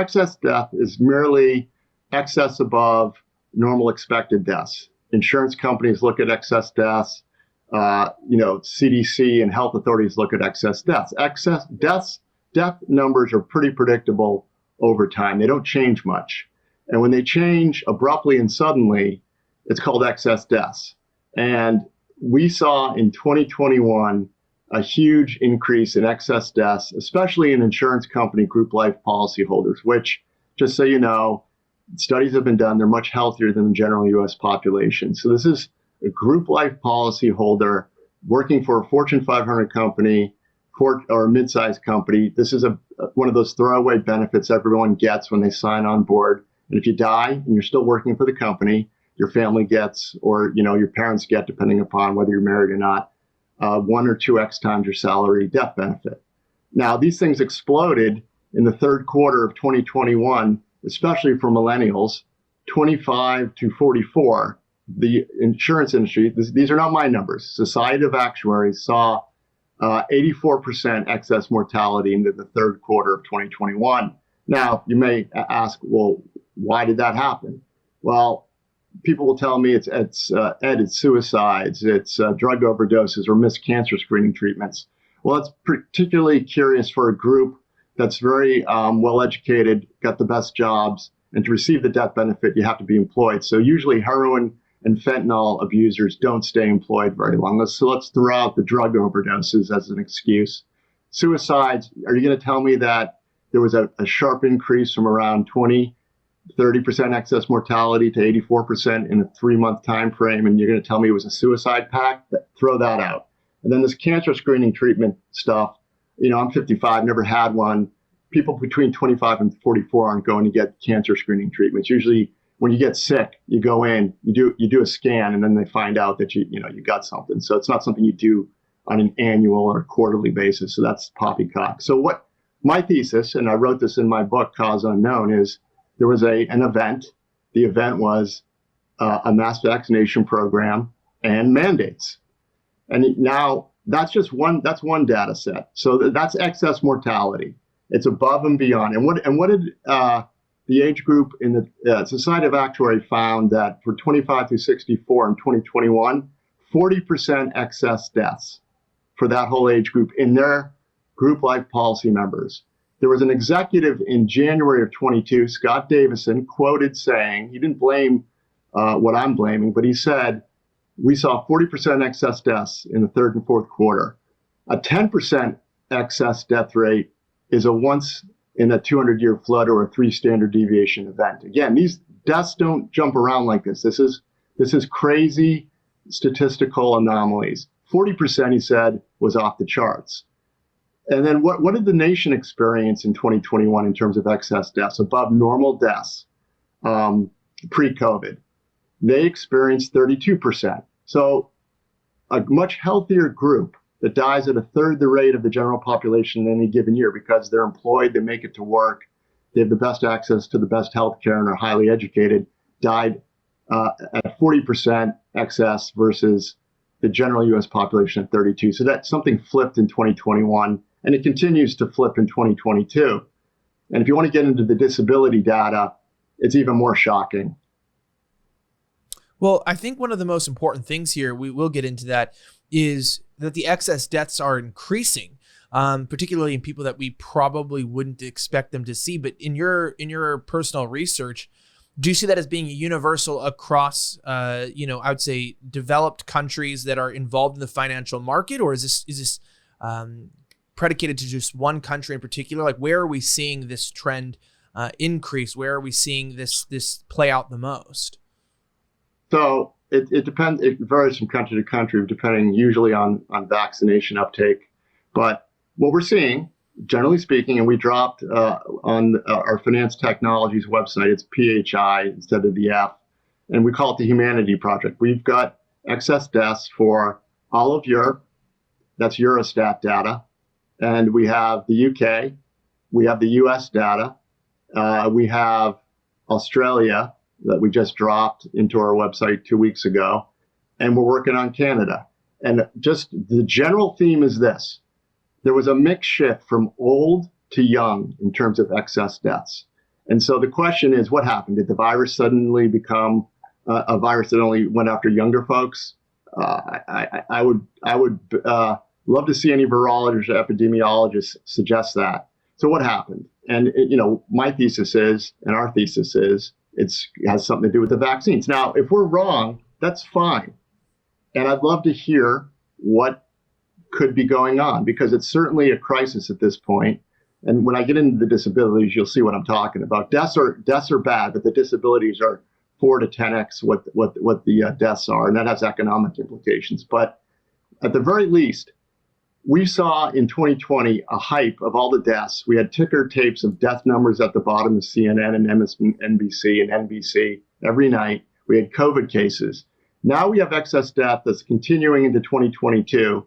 excess death is merely excess above normal expected deaths. Insurance companies look at excess deaths. CDC and health authorities look at excess deaths. Death numbers are pretty predictable over time. They don't change much. And when they change abruptly and suddenly, it's called excess deaths. And we saw in 2021 a huge increase in excess deaths, especially in insurance company group life policyholders, which, just so you know, studies have been done. They're much healthier than the general U.S. population. So this is a group life policyholder working for a Fortune 500 company or a mid-sized company. This is one of those throwaway benefits everyone gets when they sign on board. And if you die and you're still working for the company, your family gets, or your parents get, depending upon whether you're married or not, 1 or 2x times your salary death benefit. Now, these things exploded in the third quarter of 2021, especially for millennials, 25 to 44. The insurance industry, these are not my numbers, Society of Actuaries saw 84% excess mortality into the third quarter of 2021. Now, you may ask, well, why did that happen? Well, people will tell me it's suicides, it's drug overdoses, or missed cancer screening treatments. Well, it's particularly curious for a group that's very well educated, got the best jobs, and to receive the death benefit, you have to be employed. So usually heroin and fentanyl abusers don't stay employed very long. So let's throw out the drug overdoses as an excuse. Suicides, are you going to tell me that there was a sharp increase from around 30% excess mortality to 84% in a 3-month time frame, and you're going to tell me it was a suicide pact? Throw that out. And then this cancer screening treatment stuff, I'm 55, never had one. People between 25 and 44 aren't going to get cancer screening treatments. Usually when you get sick, you go in, you do a scan, and then they find out that you got something. So it's not something you do on an annual or quarterly basis. So that's poppycock. So what my thesis, and I wrote this in my book, Cause Unknown, is there was an event. The event was a mass vaccination program and mandates. And now that's one data set. So that's excess mortality. It's above and beyond. And what did the age group in the Society of Actuary found that for 25 to 64 in 2021, 40% excess deaths for that whole age group in their group life policy members. There was an executive in January of 22, Scott Davison, quoted saying, he didn't blame what I'm blaming, but he said, we saw 40% excess deaths in the third and fourth quarter. A 10% excess death rate is a once in a 200-year flood or a 3 standard deviation event. Again, these deaths don't jump around like this. This is crazy statistical anomalies. 40%, he said, was off the charts. And then what did the nation experience in 2021 in terms of excess deaths, above normal deaths pre-COVID? They experienced 32%. So a much healthier group that dies at a third the rate of the general population in any given year because they're employed, they make it to work, they have the best access to the best health care and are highly educated, died at 40% excess versus the general U.S. population at 32. So that something flipped in 2021, and it continues to flip in 2022. And if you want to get into the disability data, it's even more shocking. Well, I think one of the most important things here, we will get into that, is that the excess deaths are increasing, particularly in people that we probably wouldn't expect them to see. But in your personal research, do you see that as being universal across, I would say, developed countries that are involved in the financial market, or is this predicated to just one country in particular? Like, where are we seeing this trend increase? Where are we seeing this play out the most? So it depends. It varies from country to country, depending usually on vaccination uptake. But what we're seeing, generally speaking, and we dropped on our finance technologies website, it's PHI instead of the F, and we call it the Humanity Project. We've got excess deaths for all of Europe. That's Eurostat data. And we have the UK. We have the US data. We have Australia that we just dropped into our website 2 weeks ago. And we're working on Canada. And just the general theme is this. There was a mix shift from old to young in terms of excess deaths. And so the question is, what happened? Did the virus suddenly become a virus that only went after younger folks? I would love to see any virologists or epidemiologists suggest that. So what happened? And my thesis is, and our thesis is, it has something to do with the vaccines. Now, if we're wrong, that's fine. And I'd love to hear what could be going on, because it's certainly a crisis at this point. And when I get into the disabilities, you'll see what I'm talking about. Deaths are bad, but the disabilities are 4 to 10x what the deaths are, and that has economic implications. But at the very least, we saw in 2020 a hype of all the deaths. We had ticker tapes of death numbers at the bottom of CNN and MSNBC and NBC every night. We had COVID cases. Now we have excess death that's continuing into 2022,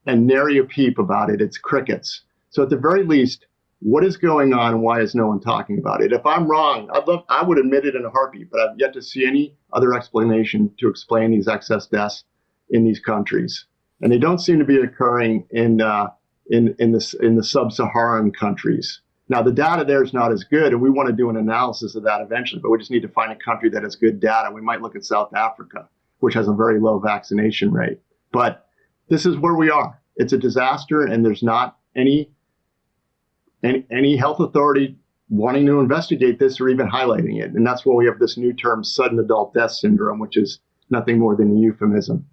and nary a peep about it. It's crickets. So at the very least, what is going on and why is no one talking about it? If I'm wrong, I would admit it in a heartbeat, but I've yet to see any other explanation to explain these excess deaths in these countries. And they don't seem to be occurring in the sub-Saharan countries. Now, the data there is not as good, and we want to do an analysis of that eventually, but we just need to find a country that has good data. We might look at South Africa, which has a very low vaccination rate. But this is where we are. It's a disaster, and there's not any health authority wanting to investigate this or even highlighting it. And that's why we have this new term, sudden adult death syndrome, which is nothing more than a euphemism.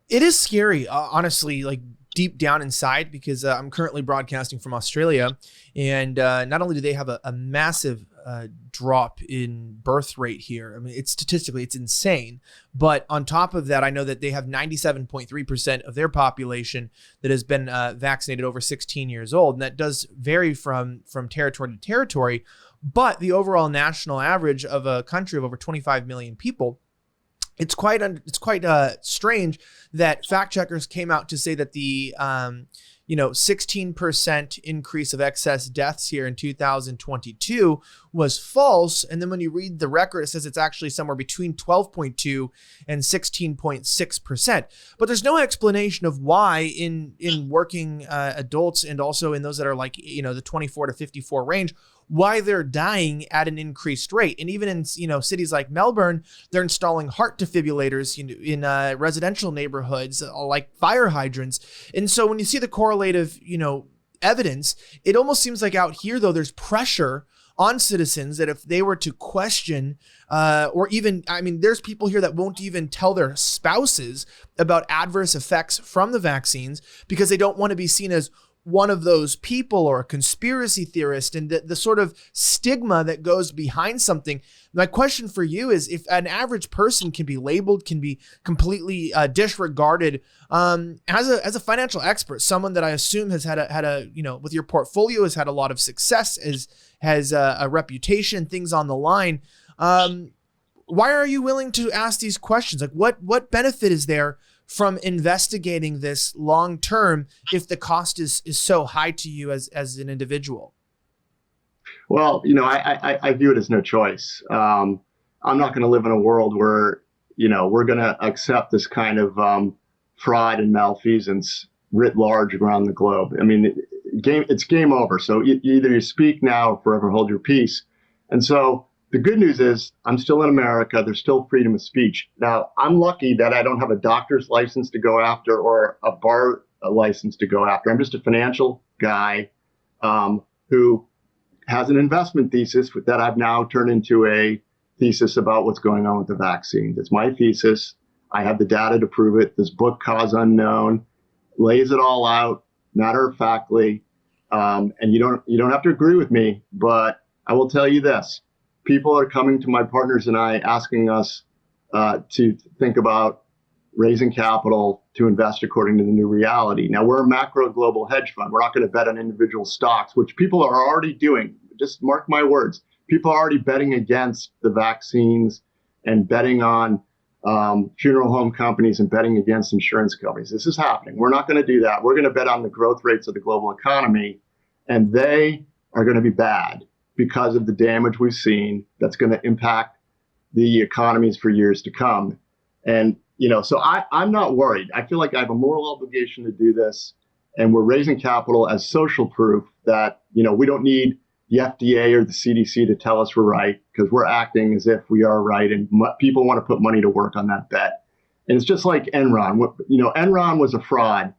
It is scary, honestly, like deep down inside, because I'm currently broadcasting from Australia, and not only do they have a massive drop in birth rate here. I mean, statistically, it's insane. But on top of that, I know that they have 97.3% of their population that has been vaccinated over 16 years old. And that does vary from territory to territory. But the overall national average of a country of over 25 million people, it's quite strange that fact checkers came out to say that the 16% increase of excess deaths here in 2022 was false. And then when you read the record, it says it's actually somewhere between 12.2 and 16.6%. But there's no explanation of why in working adults, and also in those that are like, the 24 to 54 range, why they're dying at an increased rate. And even in, cities like Melbourne, they're installing heart defibrillators in residential neighborhoods, like fire hydrants. And so when you see the correlative, evidence, it almost seems like out here, though, there's pressure on citizens that if they were to question, or even, there's people here that won't even tell their spouses about adverse effects from the vaccines because they don't want to be seen as one of those people or a conspiracy theorist, and the sort of stigma that goes behind something. My question for you is, if an average person can be labeled, can be completely disregarded, as a financial expert, someone that I assume has had a with your portfolio has had a lot of success, has a reputation, things on the line. Why are you willing to ask these questions? Like, what benefit is there from investigating this long term if the cost is so high to you as an individual? Well, I view it as no choice. I'm not going to live in a world where, we're going to accept this kind of fraud and malfeasance writ large around the globe. I mean, it's game over. So either you speak now or forever hold your peace. And so the good news is I'm still in America. There's still freedom of speech. Now, I'm lucky that I don't have a doctor's license to go after or a bar license to go after. I'm just a financial guy who has an investment thesis that I've now turned into a thesis about what's going on with the vaccine. That's my thesis. I have the data to prove it. This book, Cause Unknown, lays it all out matter-of-factly. And you don't have to agree with me, but I will tell you this. People are coming to my partners and I asking us to think about raising capital to invest according to the new reality. Now, we're a macro global hedge fund. We're not going to bet on individual stocks, which people are already doing. Just mark my words. People are already betting against the vaccines and betting on funeral home companies and betting against insurance companies. This is happening. We're not going to do that. We're going to bet on the growth rates of the global economy, and they are going to be bad because of the damage we've seen that's going to impact the economies for years to come. And, so I'm not worried. I feel like I have a moral obligation to do this, and we're raising capital as social proof that, we don't need the FDA or the CDC to tell us we're right, because we're acting as if we are right, and people want to put money to work on that bet. And it's just like Enron. Enron was a fraud.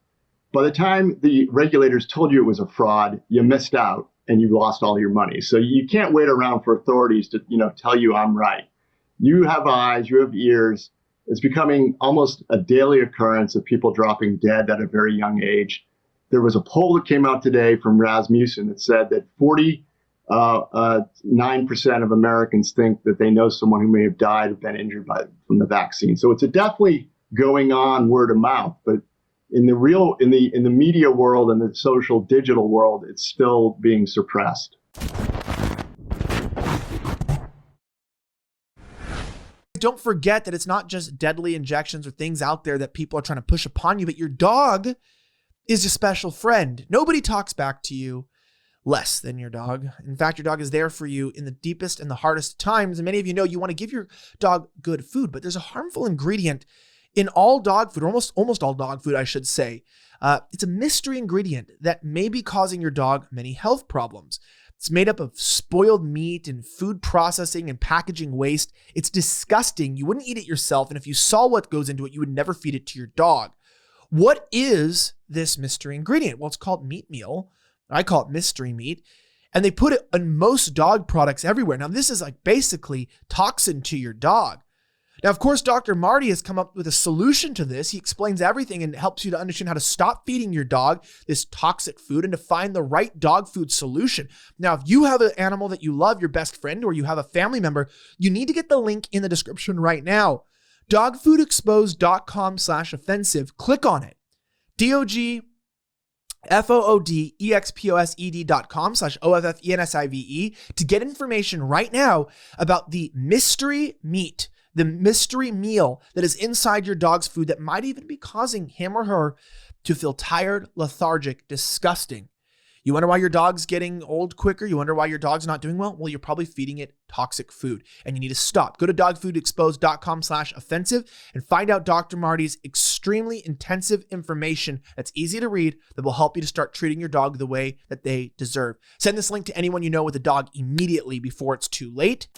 By the time the regulators told you it was a fraud, you missed out and you lost all your money. So you can't wait around for authorities to, tell you I'm right. You have eyes, you have ears. It's becoming almost a daily occurrence of people dropping dead at a very young age. There was a poll that came out today from Rasmussen that said that 49% of Americans think that they know someone who may have died or been injured from the vaccine. So it's definitely going on word of mouth, but in the media world and the social digital world, it's still being suppressed. Don't forget that it's not just deadly injections or things out there that people are trying to push upon you, but your dog is a special friend. Nobody talks back to you less than your dog. In fact, your dog is there for you in the deepest and the hardest times. And many of you know you want to give your dog good food, but there's a harmful ingredient in all dog food, or almost all dog food, I should say. It's a mystery ingredient that may be causing your dog many health problems. It's made up of spoiled meat and food processing and packaging waste. It's disgusting. You wouldn't eat it yourself. And if you saw what goes into it, you would never feed it to your dog. What is this mystery ingredient? Well, it's called meat meal. I call it mystery meat. And they put it on most dog products everywhere. Now, this is like basically toxin to your dog. Now, of course, Dr. Marty has come up with a solution to this. He explains everything and helps you to understand how to stop feeding your dog this toxic food and to find the right dog food solution. Now, if you have an animal that you love, your best friend, or you have a family member, you need to get the link in the description right now. Dogfoodexposed.com/offensive. Click on it. DOGFOODEXPOSED.com/OFFENSIVE to get information right now about the mystery meat, the mystery meal that is inside your dog's food that might even be causing him or her to feel tired, lethargic, disgusting. You wonder why your dog's getting old quicker? You wonder why your dog's not doing well? Well, you're probably feeding it toxic food and you need to stop. Go to dogfoodexposed.com/offensive and find out Dr. Marty's extremely intensive information that's easy to read that will help you to start treating your dog the way that they deserve. Send this link to anyone you know with a dog immediately before it's too late.